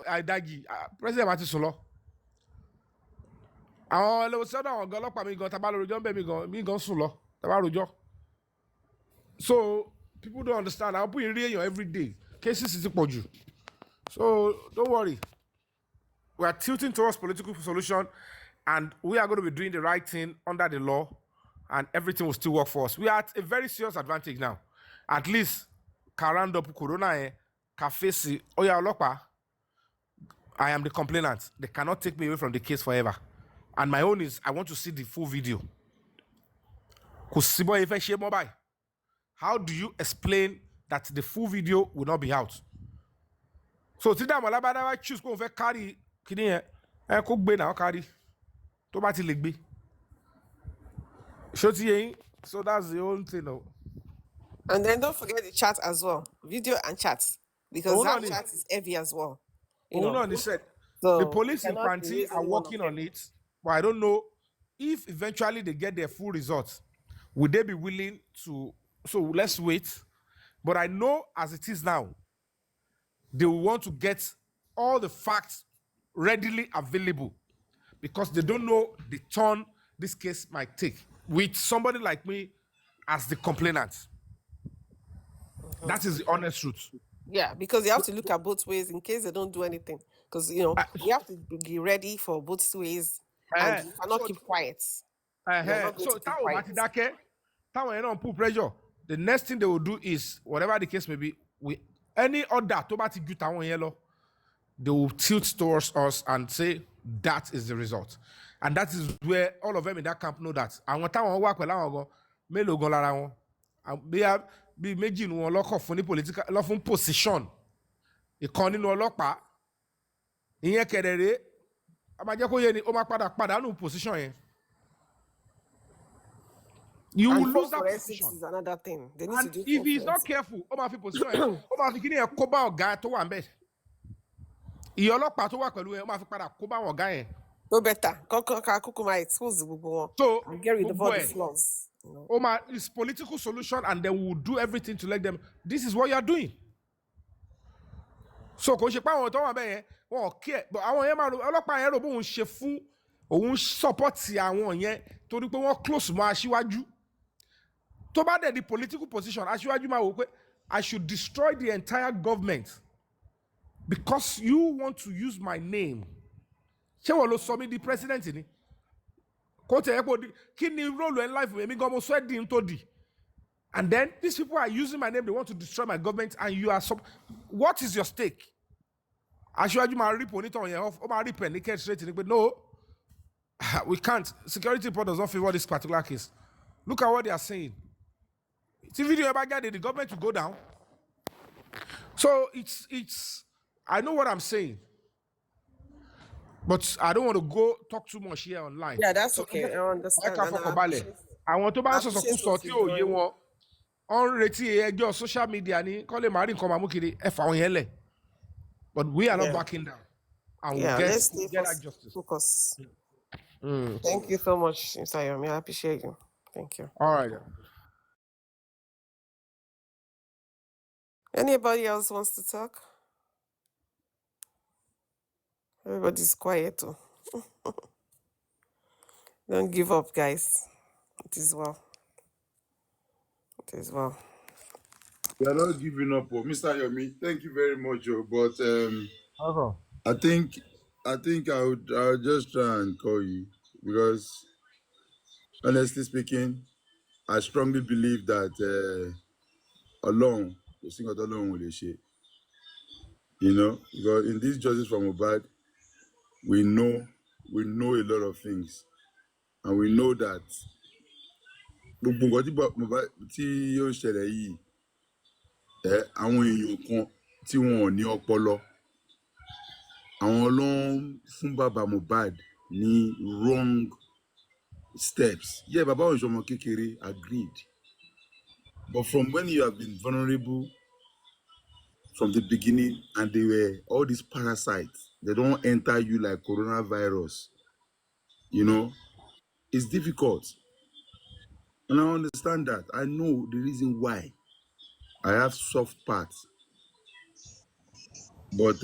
àìdájì president àti sùn lọ. Àwọn ẹlẹ́wọ̀sọ́dọ̀ àwọn ọ̀gá ọlọ́pàá mi gan tá a bá lọ rojọ́ ń bẹ̀ mí gan sùn lọ tá a bá rojọ́. So people don't understand. Àwọn pín in every day. Cases is pọ̀ jù. So don't worry. We are tilting towards political solution, and we are going to be doing the right thing under the law, and everything will still work for us. We are at a very serious advantage now. At least, Karando Corona, Kafesi, Oya Olopa, I am the complainant. They cannot take me away from the case forever. And my own is, I want to see the full video. How do you explain that the full video will not be out? So today I choose go carry kini ko gbe na carry to ba ti le gbe. So that's the whole thing. And then don't forget the chat as well, video and chat, because that chat is heavy as well. Said the police in Panti are working on it, but I don't know if eventually they get their full results. Would they be willing to? So let's wait. But I know as it is now, they will want to get all the facts readily available because they don't know the turn this case might take with somebody like me as the complainant. That is the honest truth. Yeah, because you have to look at both ways in case they don't do anything. Because, you have to be ready for both ways and you cannot keep quiet. So, put pressure. The next thing they will do is, whatever the case may be, any order they will tilt towards us and say that is the result. And that is where all of them in that camp know that. And when time work well, they have be making one lock off for the political position. Ìkànnì nínú ọlọ́pàá ìyẹn kẹrẹrẹ amajeko yẹn ni ó máa padà nínú position yẹn. You will lose that position. Is another thing. They need and to do if he's not careful, ó máa fi position yẹn, ó máa fi kíni yẹn kó bá ọ̀gá tó wà ńbẹ̀. Ìyẹn ọlọ́pàá tó wà pẹ̀lú yẹn, ó máa fi padà kó bá ọ̀gá yẹn. No better. Kókó máa expose gbogbo wọn. So and get rid of all the flaws. It's political solution, and then we'll do everything to let them. This is what you are doing. So kò ṣe pé àwọn tó wà bẹ́ẹ̀ yẹn wọn ò care, but àwọn yẹn máa ro ọlọ́pàá yẹn rò bóun ṣe fún òun support àwọn yẹn torí pé wọ́n close mọ́ aṣíwájú. Tó bá dẹ̀ di political position, aṣíwájú máa wò pé I should destroy the entire government because you want to use my name. Ṣé wọ́n ló sọ mí di president ni? Kò tẹ̀ ẹ́ pé kí ni role in life èmi gan mo sọ ẹ́ di n tó di. And then these people are using my name, they want to destroy my government, and you are what is your stake? Aṣíwájú máa rip onítọ̀ yẹn off, ó máa rip ẹ̀ ní kẹ́ straight ni pé no, we can't. Security report does not favor this particular case. Look at what they are saying. If video ever get it, the government will go down. So it's I know what I'm saying. But I don't want to go talk too much here online. Yeah, that's okay. I understand. I want to buy some tí ò yé wọn. On retí ẹjọ́ social media ni kọ́ lè máa rí nǹkan máa mú kiri ẹ fà wọn yẹn lẹ̀. But we are not backing down. And let's get that justice. Focus. Thank you so much, Mr. Yomi. I appreciate you. Thank you. All right. Anybody else wants to talk? Everybody's quiet too. Don't give up, guys. It is well. It is well. We are not giving up, Mr. Yomi. Thank you very much, but I think I'll just try and call you because, honestly speaking, I strongly believe that alone, the single alone will share. Because in this justice from MOHBAD, we know a lot of things, and we know that gbogbo nǹkan tí yóò ṣẹlẹ̀ yìí àwọn èèyàn kan tí wọn ò ní ọpọlọ àwọn ló ń fún bàbá MOHBAD ní wrong steps. Yeah, bàbá òun ṣọmọ kékeré, agreed, but from when you have been vulnerable from the beginning and they were all these parasites, they don't enter you like coronavirus, it's difficult. And I understand that. I know the reason why. I have soft parts. But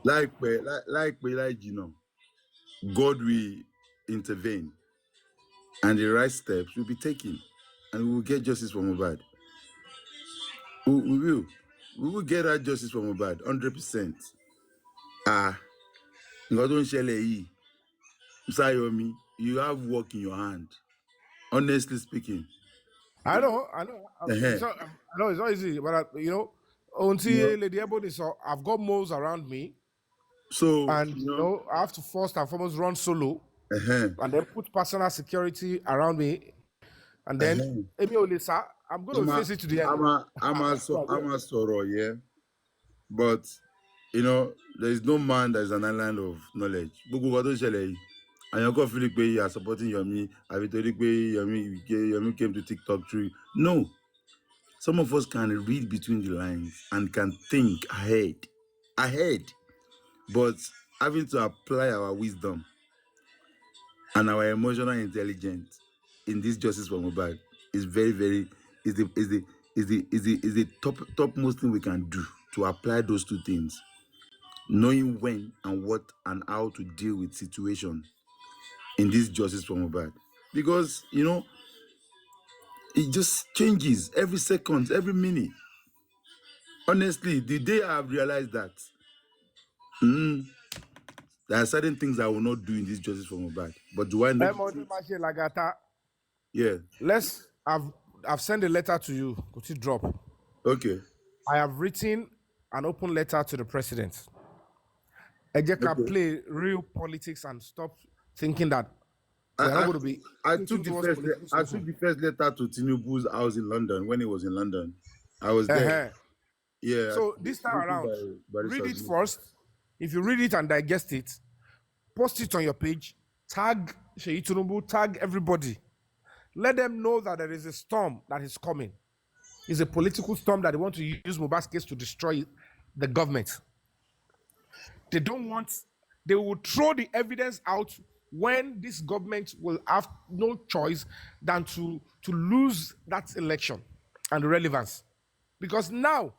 like you know, God will intervene, and the right steps will be taken, and we will get justice for Mohbad. We will get that justice for Mohbad 100%. Nǹkan tó ń ṣẹlẹ̀ yìí, Sayomi, you have work in your hand. Honestly speaking. I know. Uh-huh. I know it's not easy, but you know, until Lady Ebony saw, I've got moles around me, So and you know, I have to first and foremost run solo, and then put personal security around me, and then Emi Olisa, I'm going to face it to the end. I'm a sorrow, yeah. But you know, there is no man that is an island of knowledge. Gbogbo nǹkan tó ń ṣẹlẹ̀ yìí, àyàn kò feel pé you are supporting Yomi, àbí torí pé Yomi came to TikTok through. No. Some of us can read between the lines and can think ahead. But having to apply our wisdom and our emotional intelligence in this justice for Mohbad is very is the topmost thing we can do, to apply those two things, knowing when and what and how to deal with situation in this justice for Mohbad, because you know it just changes every second, every minute. Honestly, the day I've realized that there are certain things I will not do in this justice for Mohbad, but do I know? Lagata. Yeah. I've sent a letter to you. Could you drop? Okay. I have written an open letter to the president. Ejeka play real politics and stop thinking that we're not going to be. I took the first letter to Tinubu's house in London when he was in London. I was there. Yeah. So this time around, read it first. If you read it and digest it, post it on your page, tag Sheyi Tinubu, tag everybody. Let them know that there is a storm that is coming. It's a political storm that they want to use Mohbad's case to destroy the government. They don't want, they will throw the evidence out when this government will have no choice than to lose that election and the relevance. Because now,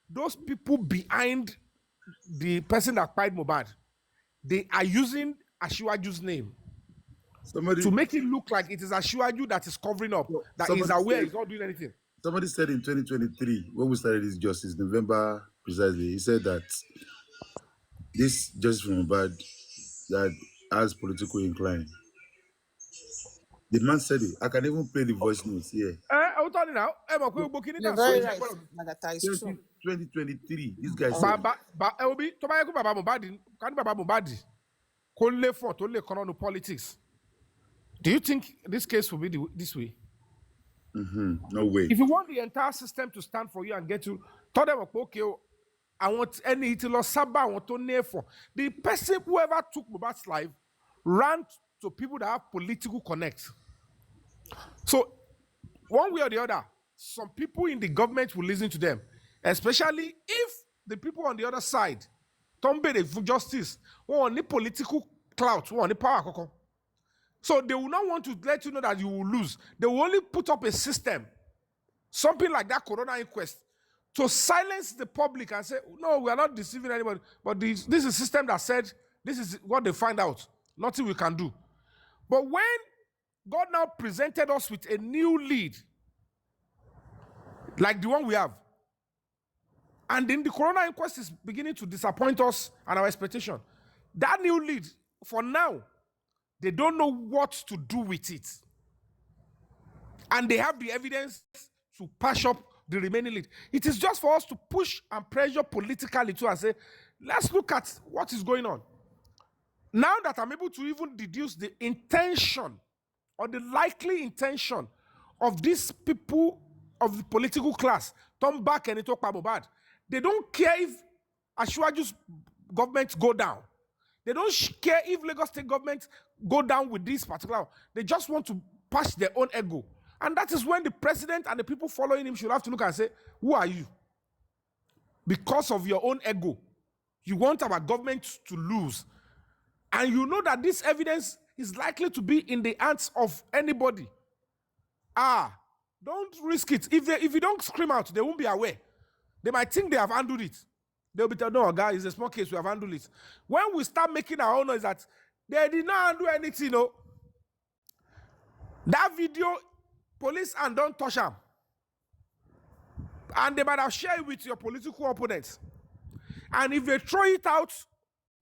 those people behind the person that fired Mohbad, they are using Asiwaju's name to make it look like it is Asiwaju that is covering up, that is aware he's not doing anything. Somebody said in 2023, when we started this justice, November precisely, he said that this justice from Mohbad that has political incline. The man said it. I can even play the voice notes here. You're very right. Lagata is true. 2023, this guy said. Politics. Do you think this case will be this way? No way. If you want the entire system to stand for you and get you, tell them, okay, I want any Saba, I want to near for. The person, whoever took Mohbad's life, ran to people that have political connect. So, one way or the other, some people in the government will listen to them, especially if the people on the other side don't be the justice, or any political clout, or any power. So they will not want to let you know that you will lose. They will only put up a system, something like that CORONER inquest, to silence the public and say, no, we are not deceiving anybody. But this is a system that said, this is what they find out. Nothing we can do. But when God now presented us with a new lead, like the one we have, and then the CORONER inquest is beginning to disappoint us and our expectation, that new lead, for now, they don't know what to do with it. And they have the evidence to patch up the remaining lead. It is just for us to push and pressure politically too and say, let's look at what is going on. Now that I'm able to even deduce the intention or the likely intention of these people of the political class, turn back and talk about Mohbad. They don't care if Asiwaju's government go down. They don't care if Lagos State government go down with this particular. They just want to patch their own ego. And that is when the president and the people following him should have to look and say, who are you? Because of your own ego, you want our government to lose. And you know that this evidence is likely to be in the hands of anybody. Don't risk it. If you don't scream out, they won't be aware. They might think they have handled it. They'll be telling, no, guys, it's a small case, we have handled it. When we start making our own noise that they did not handle anything, no. That video, police and don't touch them. And they might have shared it with your political opponents. And if they throw it out,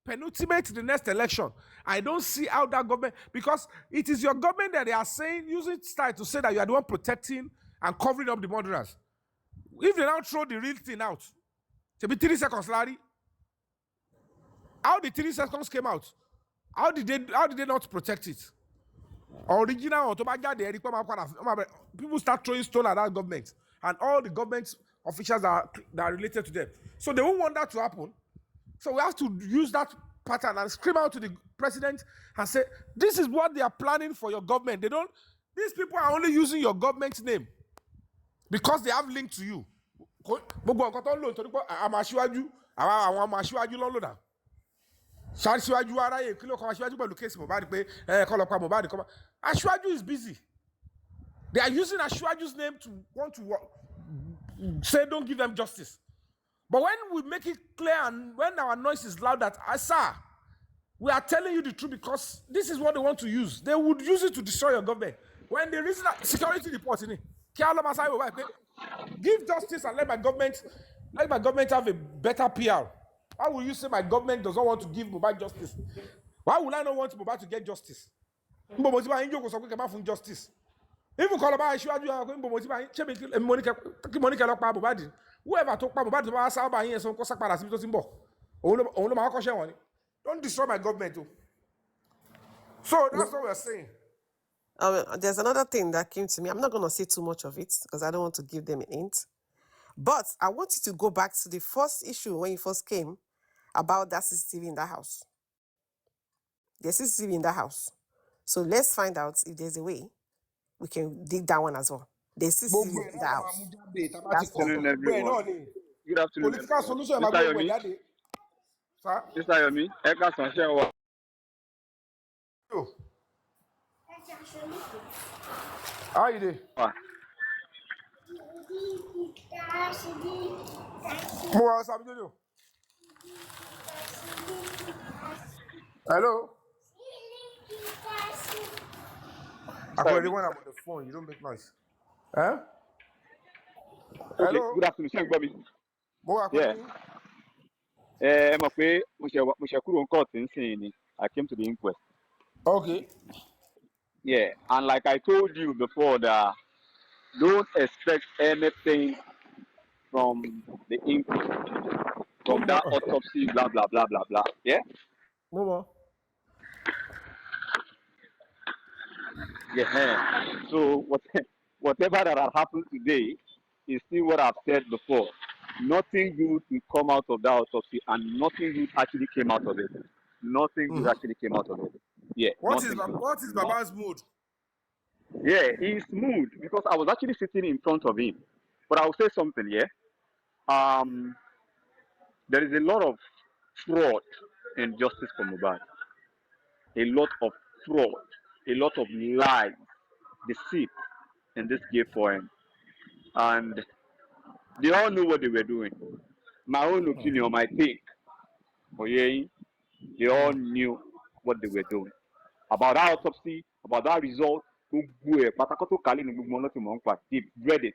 penultimate the next election, I don't see how that government, because it is your government that they are saying, using style to say that you are the one protecting and covering up the murderers. If they now throw the real thing out, to be 3 seconds, Larry. How the 3 seconds came out? How did they not protect it? Original people start throwing stone at that government and all the government officials that are related to them. So they won't want that to happen. So we have to use that pattern and scream out to the president and say, this is what they are planning for your government. These people are only using your government's name because they have link to you. Ashwaju is busy. They are using Ashwaju's name to want to say don't give them justice. But when we make it clear and when our noise is loud that, sir, we are telling you the truth because this is what they want to use. They would use it to destroy your government. When they reason that security report in it, give justice and let my government have a better PR. Why will you say my government does not want to give MOHBAD justice? Why would I not want MOHBAD to get justice? Justice. Even call about whoever talk about MOHBAD, don't destroy my government. So that's what we're saying. There's another thing that came to me. I'm not going to say too much of it because I don't want to give them a hint. But I want you to go back to the first issue when you first came about that CCTV in that house. There's CCTV in that house. So let's find out if there's a way we can dig that one as well. There's CCTV in the house. Good afternoon, everyone. Good afternoon. Political solution. Mr. Yomi. Sir? Mr. Yomi, How are you doing? Hello? When I'm on the phone, you don't make noise. Huh? Okay, Hello? good afternoon. Thank you, Bobby. Yeah. I came to the inquest. Okay. Yeah, and like I told you before, that don't expect anything from the inquest, from that autopsy, blah, blah, blah, blah, blah. Yeah? Mama. Yeah. So whatever that has happened today is still what I've said before. Nothing good will come out of that autopsy, and nothing good actually came out of it. Nothing good actually came out of it. Yeah. What is Baba's mood? Yeah, he's moved because I was actually sitting in front of him. But I'll say something, yeah. There is a lot of fraud in justice for MOHBAD. A lot of fraud, a lot of lies, deceit in this gay forum. And they all knew what they were doing. My own opinion, my take, they all knew what they were doing. About that autopsy, about that result, they've read it.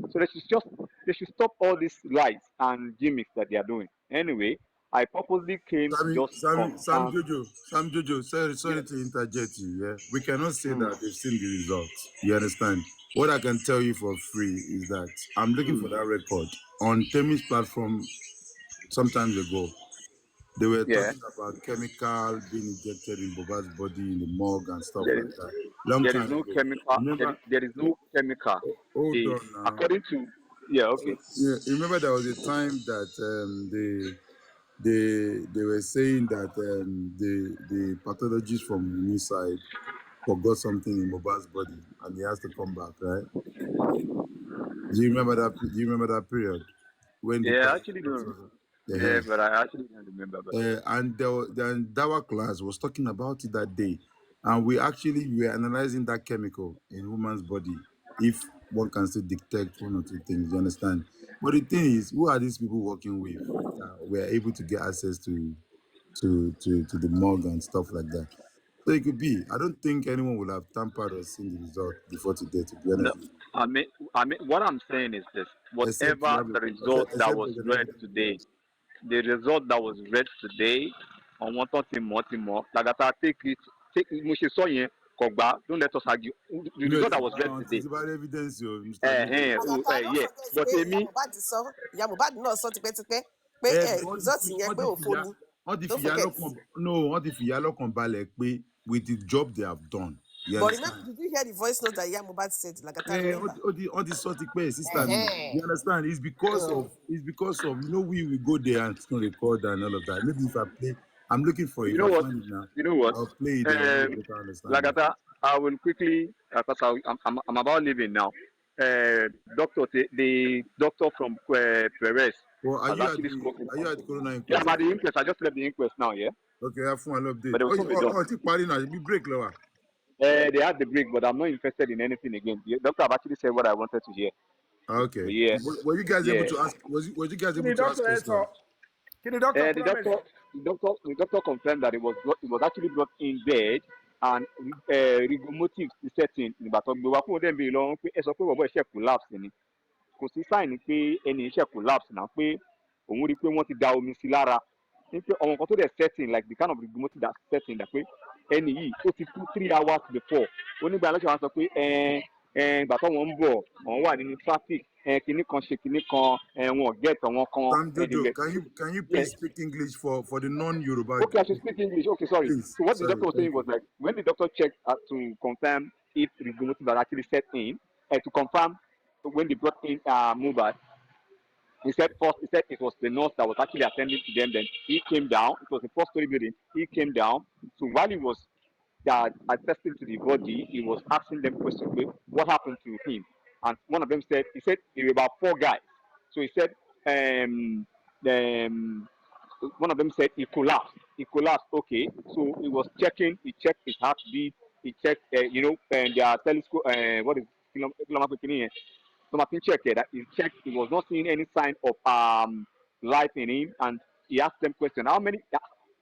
So they should stop all these lies and gimmicks that they are doing. Anyway, I purposely came to just Sam Jojo, sorry to interject you. Yeah, we cannot say that they've seen the results. You understand? What I can tell you for free is that I'm looking for that record on Temi's platform sometimes ago. They were talking about chemical being injected in Boba's body in the morgue and stuff like that. There is no chemical. There is no chemical. Hold on now. According to okay. Yeah, remember there was a time that they were saying that the pathologist from inside forgot something in Boba's body and he has to come back, right? Do you remember that period? When I actually don't. Yeah, but I actually don't remember. And then Dawa class was talking about it that day, and we were analyzing that chemical in woman's body, if one can still detect one or two things. You understand? But the thing is, who are these people working with that were able to get access to the morgue and stuff like that? So it could be. I don't think anyone would have tampered or seen the result before today, to be No, honest with you. I mean, what I'm saying is this: Except you whatever have the result that except was there's an read evidence of today, that. the result that was read today, on one Timor, Lagata, take it, Moshe Soyen, Kogba, don't let us argue. The No, result that was read until today, it's about evidence, Mr. Adewale. Don't yeah. forget But pé ìyá me, Mohbad sọ ìyá Mohbad náà sọ tipẹ́tipẹ́ pé Because result yẹn pé òfo ni. wọ́n ti Don't fìyà forget. lọ́kàn no wọ́n ti fìyà lọ́kàn balẹ̀ pé with the job they have done, you But remember, understand? did you hear the voice note that ìyá Mohbad said? Lagata, remember? Wọ́n ti sọ ti pẹ́ sister mi, you understand? It's because of we go there and still record and all of that. Maybe if I play, I'm looking for it. you If know I what? find it now, You know what? I'll play it. Then we'll have a Um, better understanding. Lagata, I will quickly, because I'm about leaving now. The doctor from Perez Well, has actually spoken. are you at the Corona Yeah, Inquest? I'm at the inquest. I just left the inquest now, yeah? Okay, I have fun. I'll But update. they will soon be done. Ti parí náà, ibi break lọ wà. They had the break, but I'm not interested in anything again. The doctor have actually said what I wanted to hear. Okay. Yeah, Were you guys able yeah. to ask? Was you guys Kí able ni to ask doctor ẹ sọ? questions? Kí ni doctor The promise? doctor confirmed that it was actually brought in dead and rigomotive setting nígbà tó gbé wá fún ọdẹ bíi lọ́rùn pé ẹ sọ pé bọ̀bọ̀ iṣẹ́ collapse ni kò sí sáìnì pé ẹni iṣẹ́ collapse náà pé òun rí i pé wọ́n ti da omi sí lára ní pé ọmọ kan tó dẹ̀ setting like the kind of rigomotive that setting that pé ẹni yìí ó ti kú 3 hours before onígbà lọ́sọ̀ wọn sọ pé ìgbà tó wọn ń bọ̀ wọ́n wà nínú traffic kinní kan ṣe kinní kan wọn get àwọn kan Sam Jojo, ẹ̀ẹ́dẹ̀gbẹ̀. can you Yes. please speak English for the non-Yoruba? Okay, I should speak English. Okay, sorry. Please, So what the sorry, doctor was saying thank was you. like when the doctor checked to confirm if rigomotive had actually set in, to confirm when they brought in MOHBAD, he said it was the nurse that was actually attending to them. Then he came down. It was a four-story building. He came down. So while he was attesting to the body, he was asking them questions. What happened to him? And one of them said, he said there were about 4 guys. So he said, um, one of them said he collapsed. He collapsed. Okay, so he was checking. He checked his heartbeat. He checked, and their telescope. What is so Martin checked that he checked. He was not seeing any sign of life in him, and he asked them question. How many?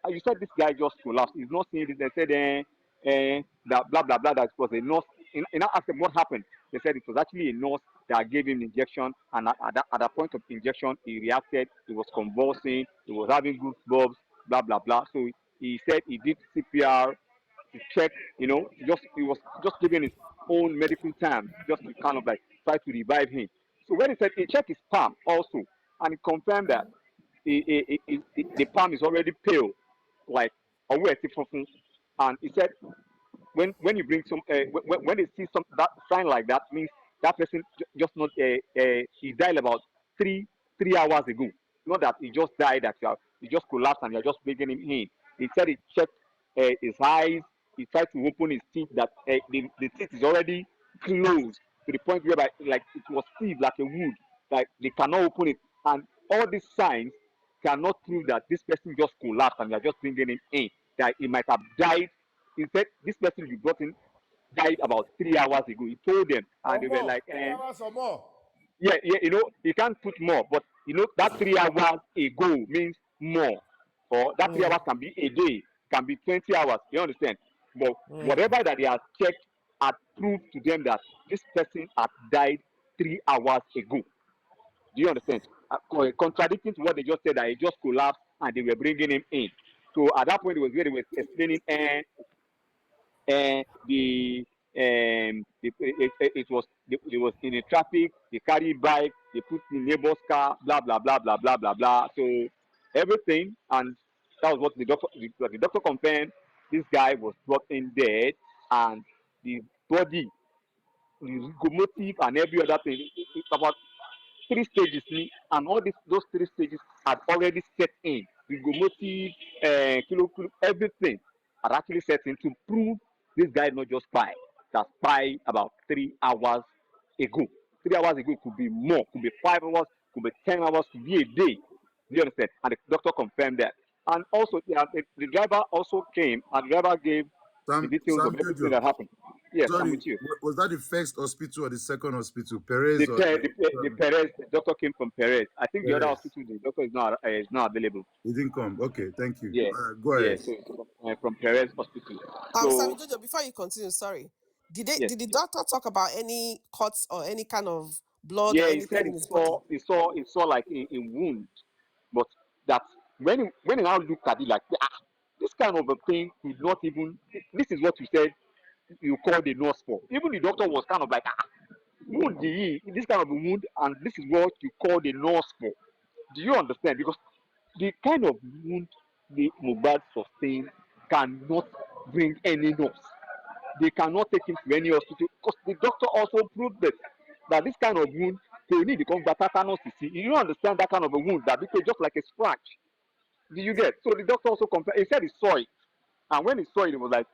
You said this guy just collapsed. He's not seeing this. They said that blah blah blah. That was a nurse. And I asked them what happened. They said it was actually a nurse that gave him injection, and at that point of injection, he reacted. He was convulsing. He was having goosebumps. Blah blah blah. So he said he did CPR to check. He was just giving his own medical terms, just to kind of like try to revive him. So when he said he checked his palm also, and he confirmed that the palm is already pale, like aware and he said when you bring some when they see some that sign like that means that person just not he died about three hours ago, not that he just died that he just collapsed and you're just bringing him in. He said he checked his eyes. He tried to open his teeth that the teeth is already closed to the point where like it was stiff like a wood, like they cannot open it, and all these signs cannot prove that this person just collapsed and you're just bringing him in, that he might have died. He said this person you brought in died about 3 hours ago. He told them, and Or they were more. like, 3 hours or more. yeah, you can't put more, but that 3 hours ago means more, or that 3 hours can be a day, can be 20 hours. You understand? But whatever that they have checked had proved to them that this person had died 3 hours ago. Do you understand? Contradicting to what they just said that he just collapsed and they were bringing him in. So at that point, it was where they were explaining, it was in the traffic. They carried bike. They put the neighbor's car. Blah blah blah blah blah blah blah. So everything, and that was what the doctor confirmed. This guy was brought in dead, and the body, the locomotive, and every other thing. It's about 3 stages and all those 3 stages had already set in. The motive, everything had actually set in to prove this guy not just spy. That spy about 3 hours ago. 3 hours ago could be more, could be 5 hours, could be 10 hours, could be a day. Do you understand? And the doctor confirmed that. And also, the driver also came, and the driver gave the details of everything that happened. Yes, I'm Sorry, with you. was that the first hospital or the second hospital? Perez or The Perez, the doctor came from Perez. I think the other Perez? hospital, the doctor is not available. He didn't come. Okay, thank you. Yeah, Go yeah. ahead. So it's from Perez Hospital. Sammy So Jojo, before you continue, sorry. Did yes, the doctor talk about any cuts or any kind of blood or yeah. He anything said in his body? he saw like a wound, but that when he now looked at it like this kind of a thing did not even. This is what you said you called the nurse for. Even the doctor was kind of like wound this kind of a wound, and this is what you call the nurse for. Do you understand? Because the kind of wound the Mohbad sustained cannot bring any nurse. They cannot take him to any hospital because the doctor also proved that this kind of wound they need to come back tetanus to see. You don't understand that kind of a wound that became just like a scratch. Do you get? So the doctor also compared. He said he saw it, and when he saw it, he was like,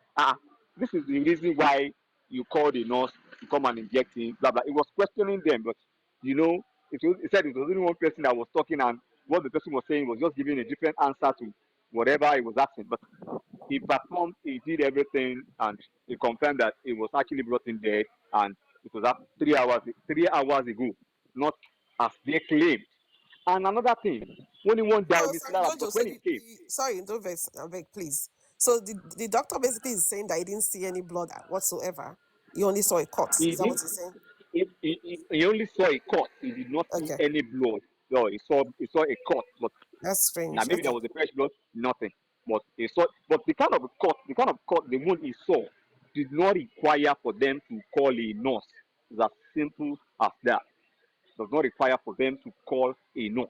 this is the reason why you called the nurse to come and inject him, blah blah. He was questioning them, but you know, he said it was only one person that was talking, and what the person was saying was just giving a different answer to whatever he was asking. But he performed, he did everything, and he confirmed that he was actually brought in dead, and it was up 3 hours ago, not as they claimed. And another thing, when he won't die, So Mr. Sammy Lara, Jojo, because so when he came, sorry, don't vex, I beg, please. So the doctor basically is saying that he didn't see any blood whatsoever. He only saw a cut. he Is that did what he's saying? he only saw a cut. He did not see Okay, any blood. So he saw a cut, but that's now strange. maybe there Okay. was a fresh blood, nothing. But he saw, but the kind of cut, the wound he saw did not require for them to call a nurse. It's as simple as that. Does not require for them to call a nurse.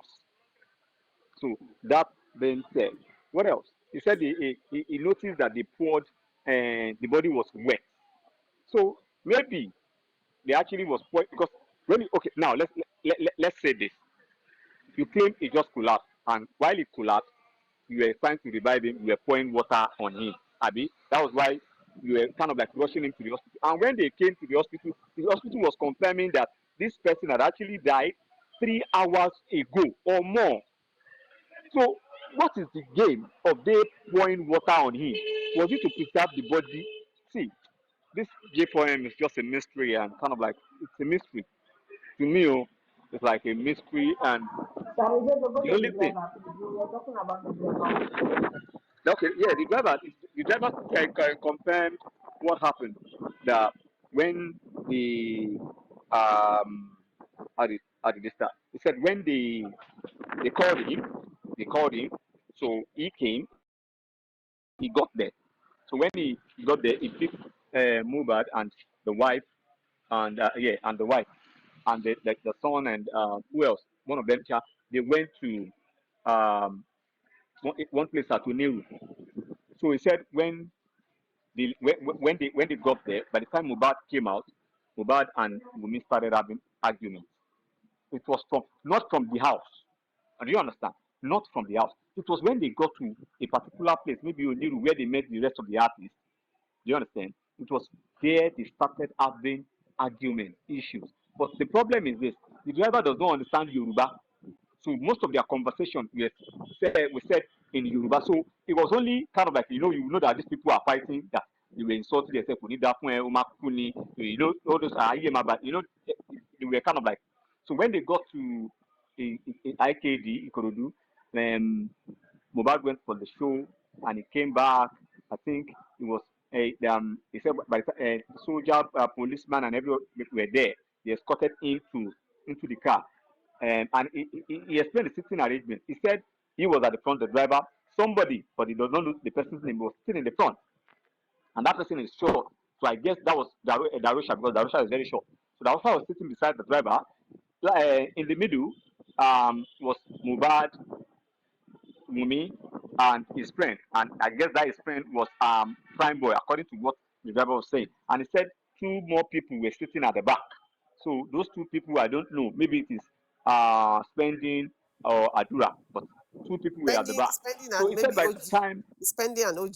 So that being said, what else? He said he noticed that they poured and the body was wet. So maybe they actually was pouring because okay, now let's say this. You claim he just collapsed, and while he collapsed, you were trying to revive him, you were pouring water on him. Abi, that was why you were kind of like rushing him to the hospital. And when they came to the hospital was confirming that this person had actually died 3 hours ago or more. So, what is the game of they pouring water on him? Was it to preserve the body? See, this J4M is just a mystery and kind of like it's a mystery to me. It's like a mystery, and Sorry, just go the to the only thing. driver, please. We were talking about the driver. Okay, yeah, the driver confirmed what happened. That when the how did they start? He said when they called him, so he came, he got there. So when he got there, he picked Mubad and the wife, and and the wife and the son and who else? One of them, they went to one place at Uneru. So he said when they got there, by the time Mubad came out, Mubad and Wumi started having arguments. It was not from the house. Do you understand? Not from the house. It was when they got to a particular place, maybe Oniru, where they met the rest of the artists. Do you understand? It was there they started having argument issues. But the problem is this: the driver does not understand Yoruba, so most of their conversation we said in Yoruba. So it was only kind of like you know that these people are fighting, that they were insulting themselves. You know all those but they were kind of like. So when they got to IKD Ikorodu, Mohbad went for the show and he came back. I think it was he said by the soldier, policeman, and everyone were there. They escorted him into the car, and he explained the sitting arrangement. He said he was at the front, the driver, somebody, but he does not know the person's name, was sitting in the front, and that person is short. So I guess that was Darusha, because Darusha is very short. So Darusha was sitting beside the driver. In the middle was Mubad, Mumi, and his friend. And I guess that his friend was Prime Boy, according to what the driver was saying. And he said two more people were sitting at the back. So those two people, I don't know. Maybe it is Spending or Adura, but two people were at the back. Spending So and he said maybe by the OG. time, Spending and OG.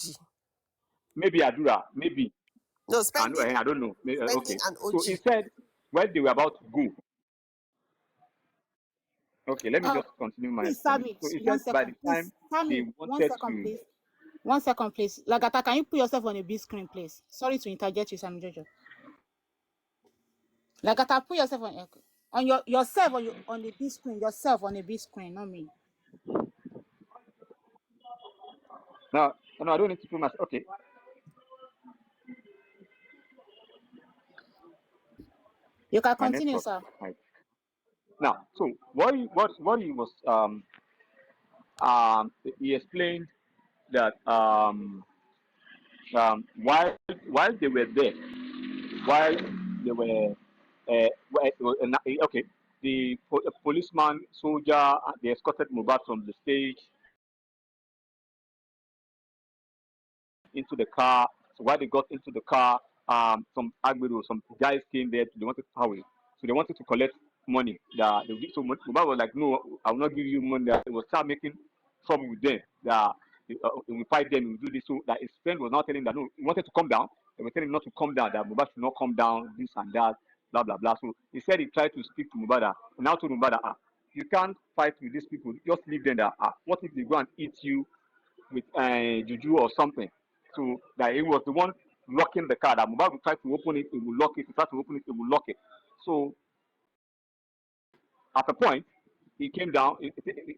maybe Adura, maybe, No, I don't know. spending Okay. and So OG. he said when they were about to go, okay, let me Uh, just continue my please, explanation. Sammy, So he one said by the second. Please, time they Sammy, one wanted second, to, please. 1 second, please. Lagata, can you put yourself on a big screen, please? Sorry to interject you, Sam Jojo. Lagata, put yourself on yourself on the big screen. Yourself on a big screen, not me. No, I don't need to put myself. Okay. You can My continue, network. sir. Right. Now, so what he was he explained that while they were there, while they were okay, the policeman, soldier, they escorted Mohbad from the stage into the car. So while they got into the car, some guys came there. They wanted to hurry. So they wanted to collect money. So Mohbad was like, "No, I will not give you money." They will start making trouble with them. We fight them. We do this. So that his friend was not telling him that no, he wanted to come down. They were telling him not to come down. That Mohbad should not come down. This and that. Blah blah blah. So he said he tried to speak to Mohbad. Now to Mohbad, you can't fight with these people. Just leave them there. What if they go and eat you with juju or something? So that he was the one locking the car. That Mohbad would try to open it, it will lock it. He tried to open it, it will lock it. So at a point, he came down. He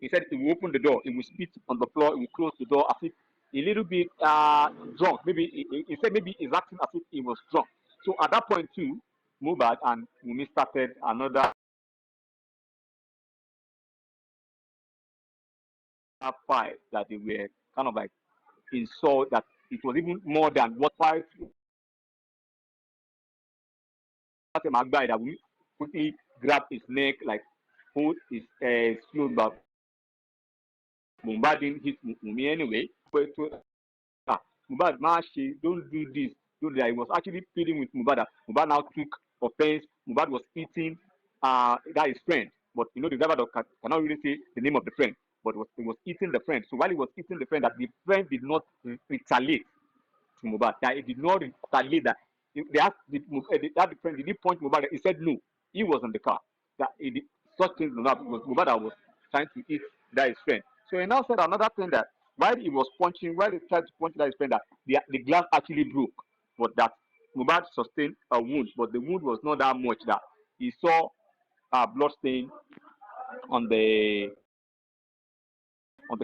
said he will open the door. He will spit on the floor. He will close the door as if a little bit drunk. Maybe he said maybe he's acting as if he was drunk. So at that point too, Mohbad and Wunmi started another fight that they were kind of like insult, that it was even more than what fight. That Wunmi quickly grabbed his neck, like hold his slow back. Mohbad didn't hit Wunmi anyway. Mohbad, don't do this, don't do that. He was actually pleading with Mohbad. Mohbad now took offense. Mohbad was eating that his friend, but you know the driver cannot really say the name of the friend, but he was eating the friend. So while he was eating the friend, that the friend did not retaliate to Mohbad. That he did not retaliate. That they asked the friend, did he point Mohbad? He said no. He was in the car. That he did such things not. It was Mohbad that was trying to eat that his friend. So he now said another thing, that while he tried to punch that his friend, that the glass actually broke, but that Mohbad sustained a wound, but the wound was not that much, that he saw a blood stain on the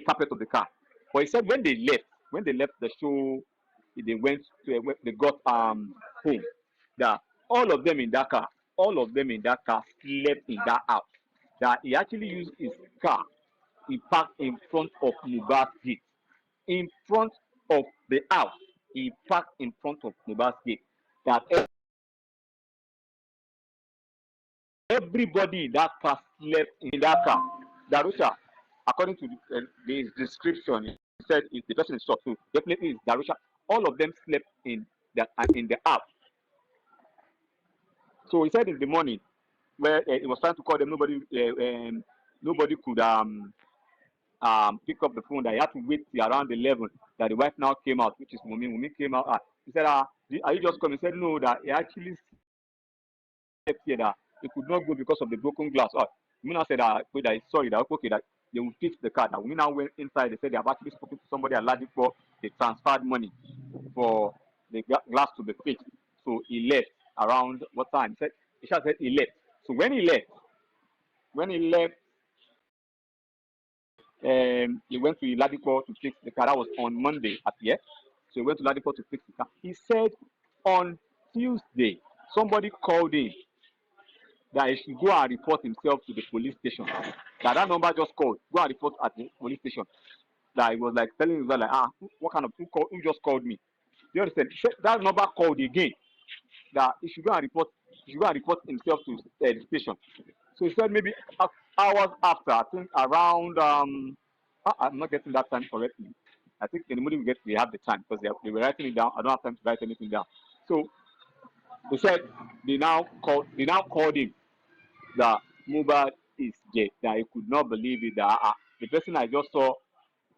carpet of the car. But he said when they left the show, they got home. That all of them in that car slept in that house. That he actually used his car. He parked in front of Mohbad's gate. In front of the house, he parked in front of Mohbad's gate. That everybody in that car slept in that car. Darusha, according to the description, he said if the person is shot, so definitely it's Darusha. All of them slept in the house. So he said in the morning, where he was trying to call them, nobody could pick up the phone. That he had to wait till around 11. That the wife now came out, which is Wunmi. Wunmi came out. He said, "Are you just coming?" He said, "No, that he actually slept here. That he could not go because of the broken glass." Wunmi said that sorry, that okay, that they will fix the car. That Wunmi now went inside. They said they have actually spoken to somebody at Ladipo. They transferred money for the glass to be fixed. So he left around what time? He said he left. So when he left, he went to Ladipo to fix the car. That was on Monday at the. So he went to Ladipo to fix the car. He said on Tuesday somebody called him that he should go and report himself to the police station. That number just called. Go and report at the police station. That he was like telling him like, what kind of who just called me? The other said that number called again. That he should go and report. He should go and report himself to the station. So he said maybe hours after, I think around I'm not getting that time correctly. I think in the morning we have the time because they were writing it down. I don't have time to write anything down. So they said they now called him that Mohbad is dead. That he could not believe it. That the person I just saw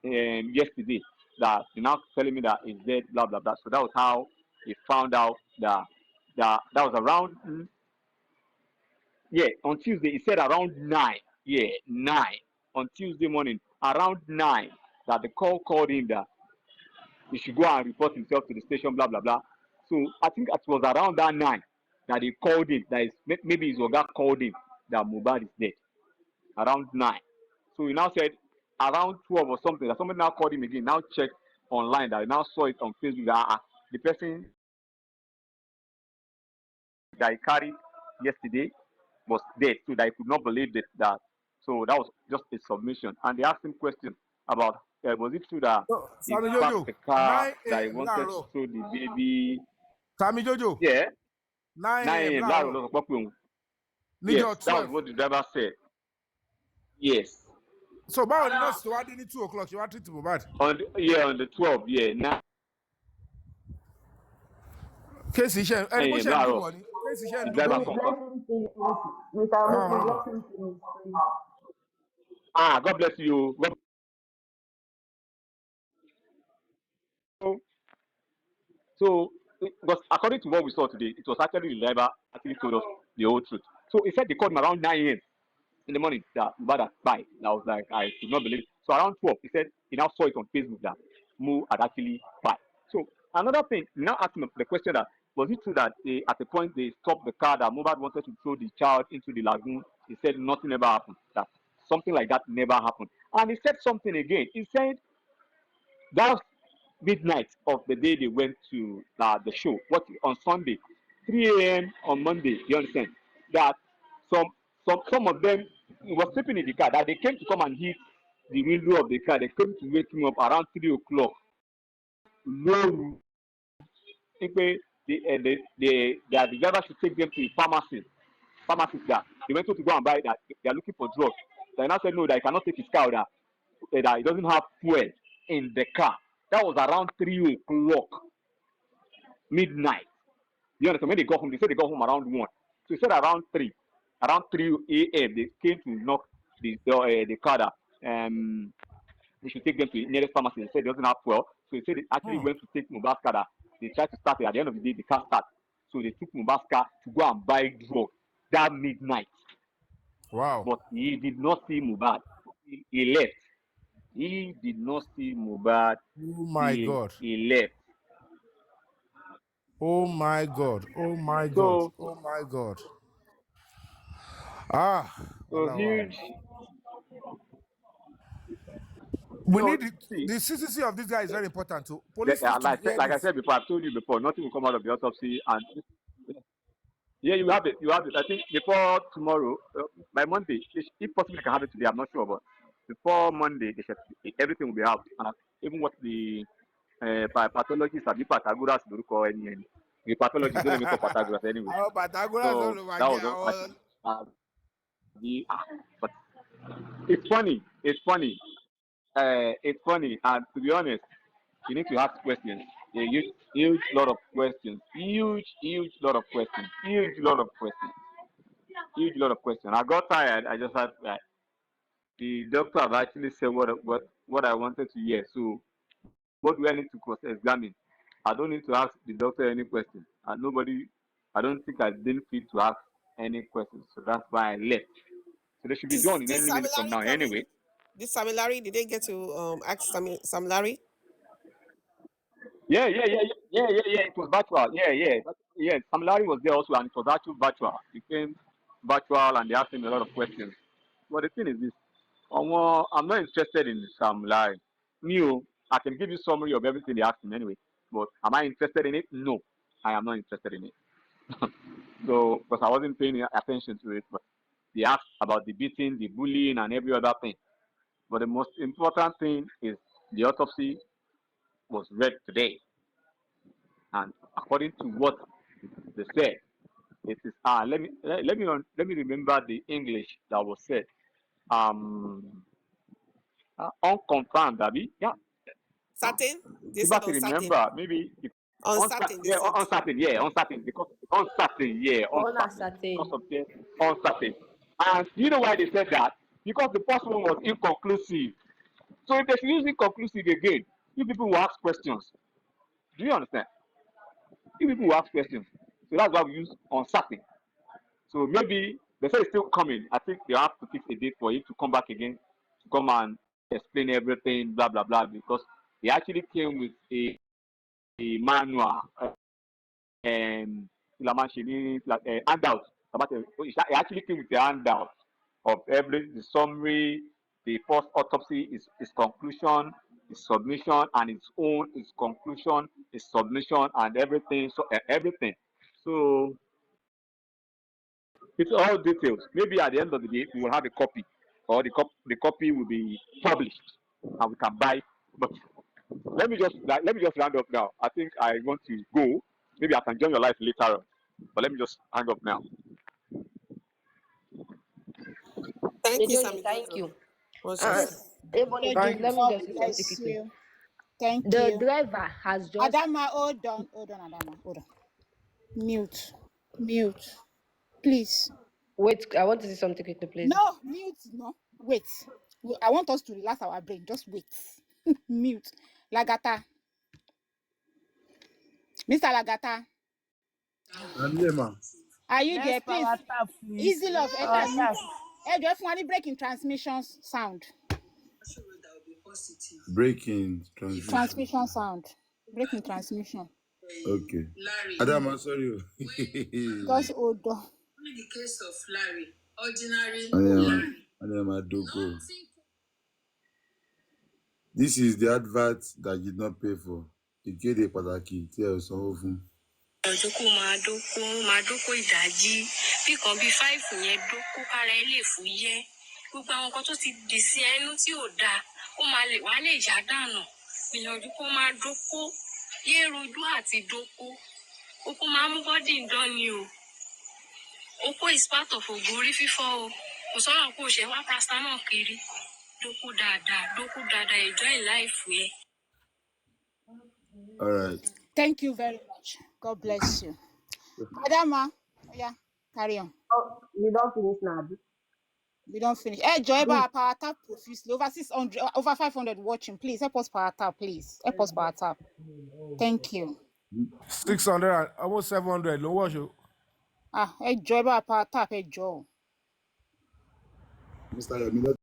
yesterday, that he now telling me that he's dead. Blah blah blah. So that was how he found out that was around on Tuesday. He said around 9. Yeah, 9 on Tuesday morning around 9 that the call called him that he should go and report himself to the station, blah blah blah. So I think it was around that 9 that they called him. That is maybe his oga called him that Mohbad is dead. Around 9. So he now said around 12 or something. That somebody now called him again. Now checked online. That he now saw it on Facebook. That the person that he carried yesterday was dead. So that he could not believe it. That so that was just a submission. And they asked him questions about was it true that So, he Sammy parked Jojo, a car 9 that he a.m. wanted to láàárọ̀. show the baby. Sammy Jojo, Yeah, 9 9 a.m. a.m. láàárọ̀. Laro Lọ́sọ̀pọ̀. Yes, Níjọ́ that was 12. what the driver said. Yes. So báwo ni nọ́ọ̀sì tó wá dé ní 2 o'clock ṣe wá treat Mohbad? On the 12th, yeah, 9 Kéèsì iṣẹ́ ẹni bó a.m. ṣe ń dùn Laro, wọ́n ni. Kéèsì iṣẹ́ the ń dùn driver wọ́n Please ni. confirmed. let him finish. Mr. Moses, Ah, let him finish, please. God bless you. So, because according to what we saw today, it was actually the driver actually told us the whole truth. So he said they called him around 9 a.m. in the morning that Mohbad had died. And I was like, I could not believe it. So around 12, he said he now saw it on Facebook that Mo had actually died. So another thing, he now asked him the question that was it true that at the point they stopped the car that Mohbad wanted to throw the child into the lagoon? He said nothing ever happened. That something like that never happened. And he said something again. He said that midnight of the day they went to the show, what on Sunday, 3 a.m. on Monday, you understand? That some of them were sleeping in the car, that they came to come and hit the window of the car. They came to wake him up around 3 o'clock. No, the driver should take them to the pharmacy that they went to go and buy that they are looking for drugs. They now said no, that he cannot take his car, that he doesn't have fuel in the car. That was around 3 o'clock, midnight. You understand? When they got home, they said they got home around 1. So he said around 3 a.m. they came to knock the car that they should take them to the nearest pharmacy. They said he doesn't have fuel. So he said they actually went to take Mohbad's car. That they tried to start it. At the end of the day, the car started. So they took Mohbad's car to go and buy drugs that midnight. wow. But he did not see Mohbad. He left. He did not see Mohbad Oh my till God. he left. Oh my God. Oh my God. So, Oh my God. Ah, so wow. huge. We So need it. see, The CCC of this guy is very important too. Police need to hear like I this. said before, I've told you before, nothing will come out of the autopsy. And yeah, you have it. You have it. I think before tomorrow, by Monday, if possible, they can have it today. I'm not sure, but before Monday, everything will be out. And even what the pathologists have, the Pythagoras, the pathologists don't even call Pythagoras anyway. Our Pythagoras all So over that again. was but it's funny. It's funny. It's funny. And to be honest, you need to ask questions. A huge lot of questions. Huge lot of questions. Huge lot of questions. Huge lot of questions. I got tired. I just had the doctor have actually said what I wanted to hear. So what do I need to cross-examine? I don't need to ask the doctor any questions. And nobody, I don't think I didn't fit to ask any questions. So that's why I left. So they should be Is done in this any minute from Samilari now coming? anyway. This Samilari, did they get to ask Sam Larry? Yeah. It was virtual. Yeah. Sam Larry was there also, and it was actually virtual. It came virtual, and they asked him a lot of questions. But the thing is this: I'm not interested in Sam Larry. Me, I can give you summary of everything they asked him anyway. But am I interested in it? No, I am not interested in it. So, because I wasn't paying attention to it, but they asked about the beating, the bullying, and every other thing. But the most important thing is the autopsy was read today. And according to what they said, it is let me remember the English that was said. Unconfirmed, Abby. Yeah. Certain? They If I said can uncertain. remember, maybe Uncertain, they said. uncertain, yeah, uncertain, because uncertain, yeah, All are uncertain, because certain. of the uncertain. And you know why they said that? Because the first one was inconclusive. So if they should use inconclusive again, you people will ask questions. Do you understand? You people will ask questions. So that's why we use uncertain. So maybe they say it's still coming. I think they have to fix a date for him to come back again, to come and explain everything, blah blah blah, because He actually came with a manual handout. He actually came with a handout of the summary, the first autopsy, his conclusion, his submission, and his conclusion, his submission, and everything. So everything. So it's all details. Maybe at the end of the day, we will have a copy, or the copy will be published, and we can buy. But let me just round up now. I think I want to go. Maybe I can join your life later on. But let me just hang up now. Thank you, Jojo, Sammy thank Jojo. you. What's Even Jojo, again, let me God just say something bless quickly. you. Thank The you. driver has just Adama, hold on, Adama, hold on. Mute. Please. wait. I want to say something quickly, please. No, mute, no. Wait. I want us to relax our brain. Just wait. Mute. Lagata. Mr. Lagata. I'm here, ma. Are you there? Next Please. power tap, please. Easy love. Power tap. Just want to break in transmission sound. Breaking transmission. Transmission sound. Breaking transmission. Okay. Adam, I'm sorry. Just hold on. In the case of Larry, ordinary Adam Adoko. This is the advert that you did not pay for. Ìkéde pàtàkì tí ẹ sanwó fún. Ọ̀dọ́kọ máa dóko ìdájí bí kan bí 5 yẹn dóko kára ẹ lè fúyẹ́. Gbogbo àwọn nǹkan tó ti dì sí ẹnu tí ò dáa ó máa lè wá lè yá dànù. Gbìyànjú kó máa dóko yé rojú àti dóko. Oko máa mú bọ́dì ń dán ni o. Oko is part of ògùn orí fífọ́ o. Kò sọ̀rọ̀ kó o ṣe wá paracetamol kiri. Dóko dáadáa enjoy life ẹ. All right. Thank you very much. God bless you. Adama, yeah, carry on. Oh, you don't finish now. We don't finish. Hey, Joy, power tap profusely. Over 600, over 500 watching. Please help us power tap, please. Help us power tap. Thank you. 600, almost 700. No watch you. Hey, Joy, power tap. Hey, Joe. Mr. Yamila.